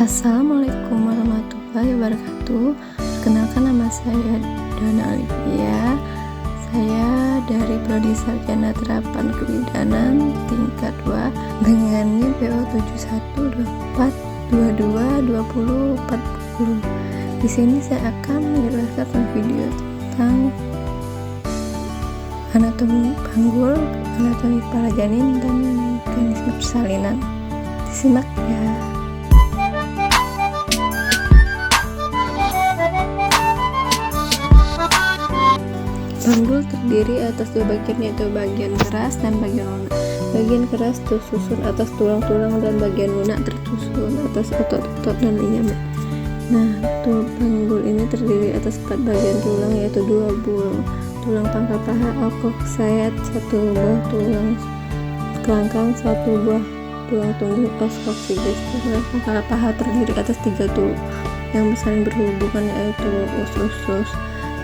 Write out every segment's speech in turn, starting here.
Assalamualaikum warahmatullahi wabarakatuh. Perkenalkan, nama saya Dona Olivia. Saya dari Prodi Sarjana Terapan Kebidanan tingkat 2 dengan NIM PO 7124222040. Di sini saya akan menjelaskan video tentang anatomi panggul, anatomi kepala janin, dan mekanisme persalinan. Disimak ya. Panggul terdiri atas dua bagian, yaitu bagian keras dan bagian lunak. Bagian keras tersusun atas tulang-tulang dan bagian lunak tersusun atas otot-otot dan ligamen. Nah, panggul ini terdiri atas 4 bagian tulang, yaitu 2 buah tulang pangkal paha, okok, sayat, 1 buah tulang kelangkang, 1 buah tulang tunggung, os, koksiges. Tulang pangkal paha terdiri atas 3 tulang yang saling berhubungan, yaitu os,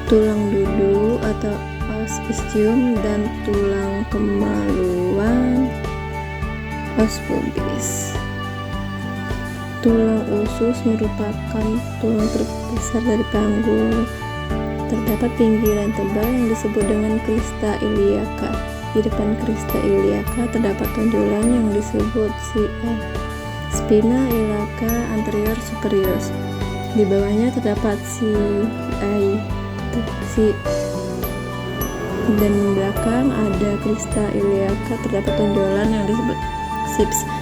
tulang dudu atau os ischium, dan tulang kemaluan, os pubis. Tulang usus merupakan tulang terbesar dari panggul. Terdapat pinggiran tebal yang disebut dengan crista iliaca. Di depan crista iliaca terdapat tonjolan yang disebut spina iliaca anterior superior. Di bawahnya terdapat dan belakang ada crista iliaca terdapat tonjolan yang disebut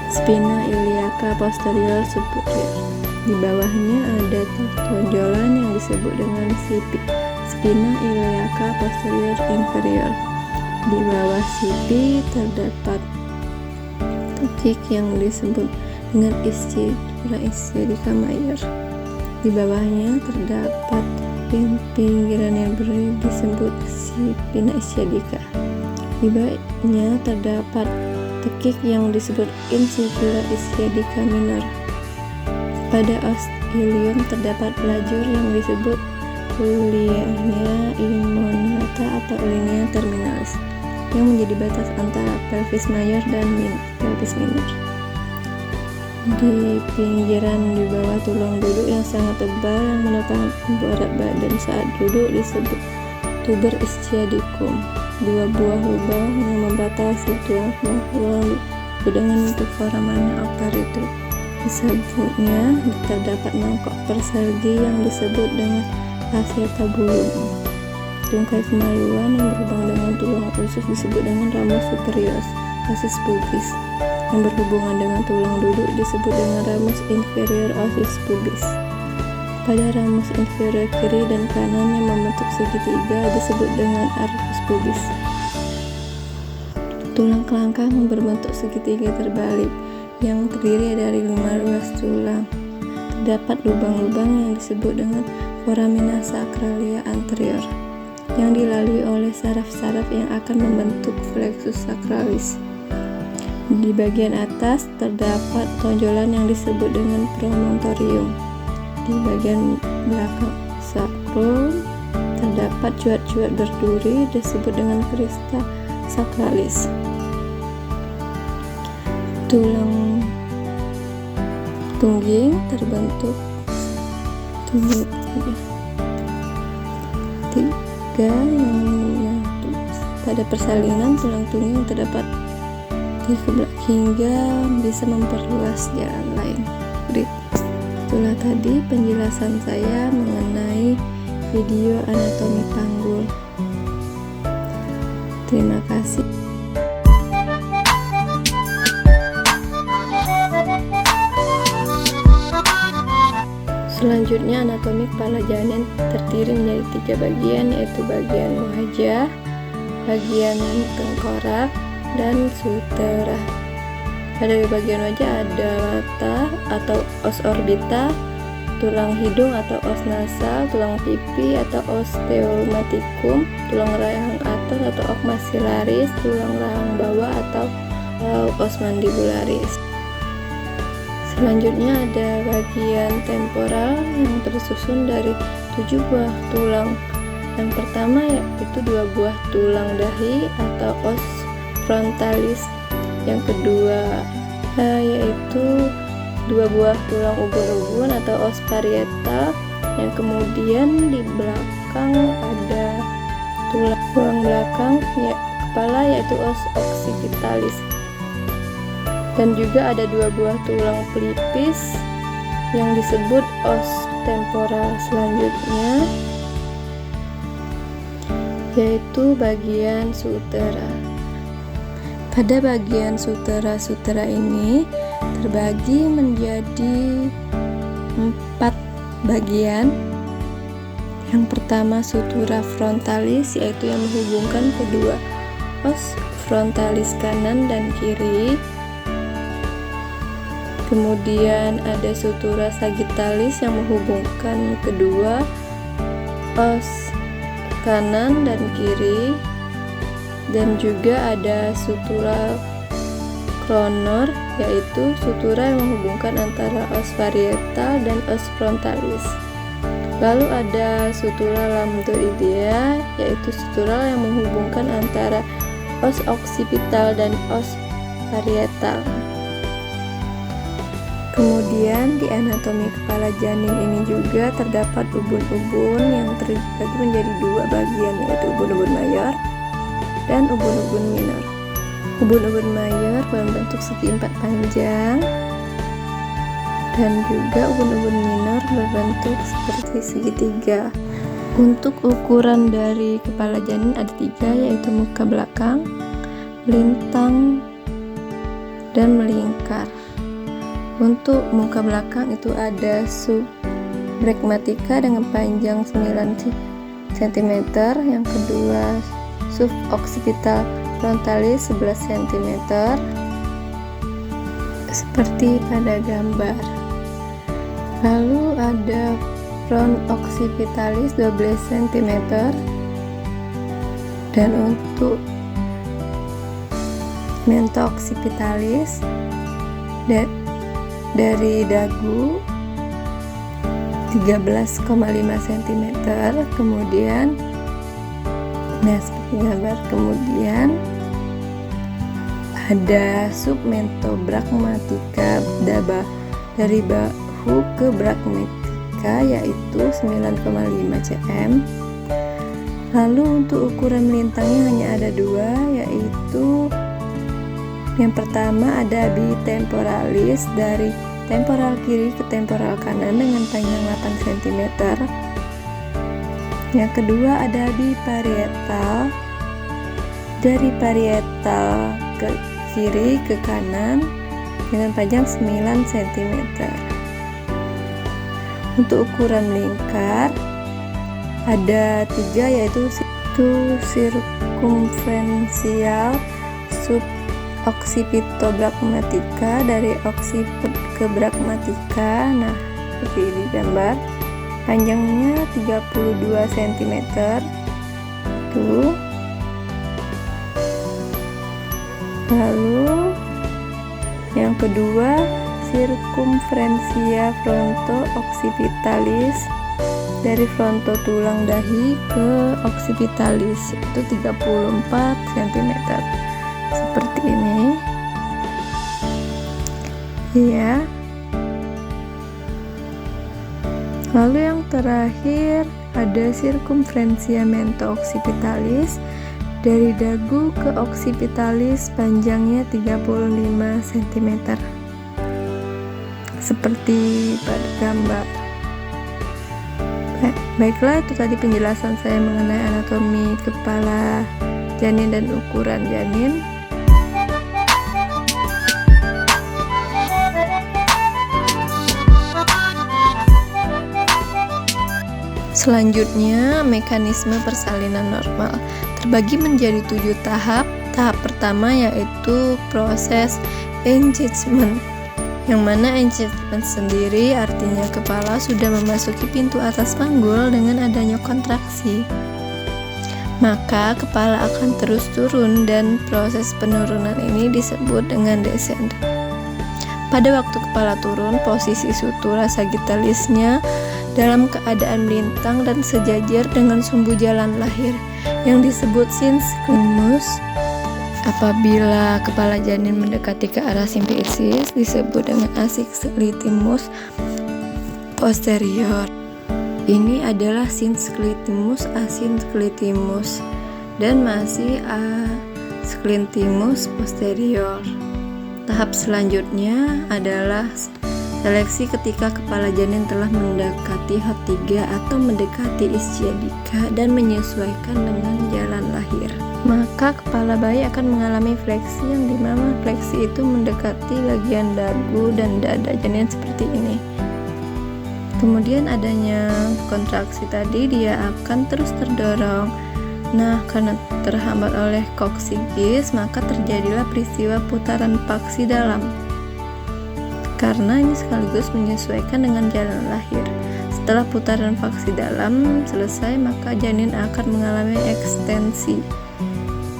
spina iliaca posterior superior. Di bawahnya ada tonjolan yang disebut dengan spina iliaca posterior inferior. Di bawah sipi terdapat tekik yang disebut dengan ischiadica major. Di bawahnya terdapat pinggiran yang disebut spina ischiadica. Di bawahnya terdapat tekik yang disebut insula ischiadica minor. Pada os ilium terdapat lajur yang disebut linea immonata atau linea terminalis yang menjadi batas antara pelvis mayor dan pelvis minor. Di pinggiran di bawah tulang duduk yang sangat tebal yang menopang berat badan saat duduk disebut tuber ischiadicum. 2 buah lubang yang membatasi tulang dengan foramen octoritu. Disebutnya terdapat mangkok persegi yang disebut dengan acetabulum. Tungkai kemaluan yang berhubung dengan tulang usus disebut dengan ramus superior, osis pubis. Yang berhubungan dengan tulang duduk disebut dengan ramus inferior osis pubis. Pada ramus inferior kiri dan kanan yang membentuk segitiga disebut dengan arcus pubis. Tulang kelangkang yang berbentuk segitiga terbalik yang terdiri dari 5 ruas tulang. Terdapat lubang-lubang yang disebut dengan foramina sacralia anterior yang dilalui oleh saraf-saraf yang akan membentuk flexus sacralis. Di bagian atas terdapat tonjolan yang disebut dengan promontorium. Di bagian belakang sacrum terdapat cuat-cuat berduri disebut dengan crista sacralis. Tulang tungging terbentuk tiga yang pada persalinan tulang tungging terdapat hingga bisa memperluas jalan lain. Itulah tadi penjelasan saya mengenai video anatomi panggul. Terima kasih. Selanjutnya, anatomi kepala janin terdiri menjadi 3 bagian, yaitu bagian wajah, bagian tengkorak, dan sutera. Pada bagian wajah ada mata atau os orbita, tulang hidung atau os nasal, tulang pipi atau os steomaticum, tulang rahang atas atau os maxillaris, tulang rahang bawah atau os mandibularis. Selanjutnya ada bagian temporal yang tersusun dari 7 buah tulang. Yang pertama yaitu 2 buah tulang dahi atau os frontalis. Yang kedua yaitu 2 buah tulang ubun-ubun atau os parietal, yang kemudian di belakang ada tulang belakang kepala yaitu os occipitalis, dan juga ada 2 buah tulang pelipis yang disebut os temporal. Selanjutnya yaitu bagian sutera. Pada bagian sutera ini terbagi menjadi 4 bagian. Yang pertama sutura frontalis, yaitu yang menghubungkan kedua os frontalis kanan dan kiri. Kemudian ada sutura sagittalis yang menghubungkan kedua os kanan dan kiri, dan juga ada sutura kroner, yaitu sutura yang menghubungkan antara os parietal dan os frontalis. Lalu ada sutura lambdoidea, yaitu sutura yang menghubungkan antara os occipital dan os parietal. Kemudian di anatomi kepala janin ini juga terdapat ubun-ubun yang terbagi menjadi 2 bagian, yaitu ubun-ubun mayor dan ubun-ubun minor. Ubun-ubun mayor berbentuk segi 4 panjang, dan juga ubun-ubun minor berbentuk seperti segitiga. Untuk ukuran dari kepala janin ada 3, yaitu muka belakang, melintang, dan melingkar. Untuk muka belakang itu ada subrachmatica dengan panjang 9 cm, yang kedua suboccipital frontalis 11 cm, seperti pada gambar. Lalu ada front occipitalis 12 cm, dan untuk mento occipitalis dari dagu 13,5 cm. Kemudian seperti gambar. Kemudian ada submentobrachmatica dari bahu ke brachmatica, yaitu 9,5 cm. Lalu untuk ukuran melintangnya hanya ada 2, yaitu yang pertama ada bitemporalis dari temporal kiri ke temporal kanan dengan panjang 8 cm. Yang kedua ada biparietal dari parietal ke kiri ke kanan dengan panjang 9 cm. Untuk ukuran melingkar ada 3, yaitu sirkumferensial occipitobrachmatica dari occiput ke brachmatica. Seperti di gambar, panjangnya 32 cm. Lalu yang kedua sirkumferensia fronto occipitalis dari fronto tulang dahi ke occipitalis, itu 34 cm. Seperti ini ya. Lalu yang terakhir ada sirkumferensia mento occipitalis dari dagu ke occipitalis, panjangnya 35 cm, seperti pada gambar. Baiklah, itu tadi penjelasan saya mengenai anatomi kepala janin dan ukuran janin. Selanjutnya, mekanisme persalinan normal terbagi menjadi 7 tahap. Tahap pertama yaitu proses engagement, yang mana engagement sendiri artinya kepala sudah memasuki pintu atas panggul dengan adanya kontraksi. Maka kepala akan terus turun, dan proses penurunan ini disebut dengan descent. Pada waktu kepala turun, posisi sutura sagittalisnya dalam keadaan melintang dan sejajar dengan sumbu jalan lahir yang disebut synsclemus. Apabila kepala janin mendekati ke arah simfiosis disebut dengan asclepimus posterior. Ini adalah sinclectimus asclepimus dan masih asclepimus posterior. Tahap selanjutnya adalah seleksi ketika kepala janin telah mendekati H3 atau mendekati ischiadika dan menyesuaikan dengan jalan lahir. Maka kepala bayi akan mengalami fleksi yang dimana fleksi itu mendekati bagian dagu dan dada janin seperti ini. Kemudian adanya kontraksi tadi dia akan terus terdorong. Nah, karena terhambat oleh koksigis, maka terjadilah peristiwa putaran paksi dalam. Karena ini sekaligus menyesuaikan dengan jalan lahir. Setelah putaran paksi dalam selesai, maka janin akan mengalami ekstensi.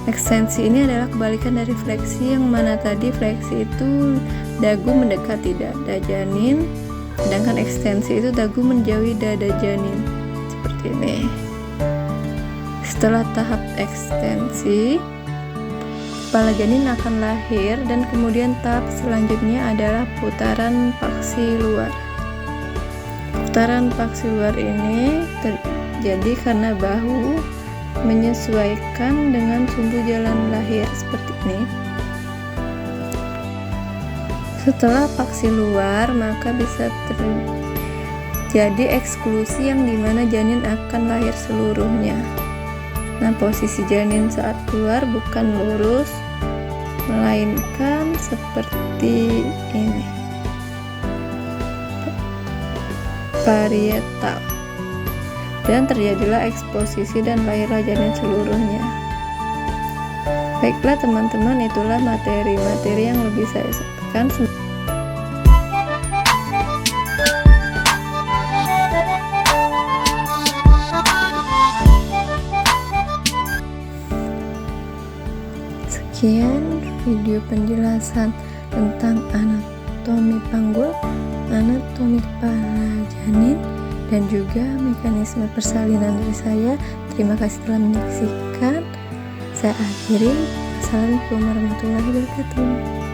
Ekstensi ini adalah kebalikan dari fleksi, yang mana tadi fleksi itu dagu mendekati dada janin, sedangkan ekstensi itu dagu menjauhi dada janin. Seperti ini. Setelah tahap ekstensi, kepala janin akan lahir dan kemudian tahap selanjutnya adalah putaran paksi luar. Putaran paksi luar ini terjadi karena bahu menyesuaikan dengan sumbu jalan lahir seperti ini. Setelah paksi luar, maka bisa terjadi eksklusi yang dimana janin akan lahir seluruhnya. Nah, posisi janin saat keluar bukan lurus, melainkan seperti ini, parietal, dan terjadilah eksposisi dan lahirlah janin seluruhnya. Baiklah teman-teman, itulah materi-materi yang lebih saya sampaikan. Sekian video penjelasan tentang anatomi panggul, anatomi kepala janin, dan juga mekanisme persalinan dari saya. Terima kasih telah menyaksikan. Saya akhiri. Assalamualaikum warahmatullahi wabarakatuh.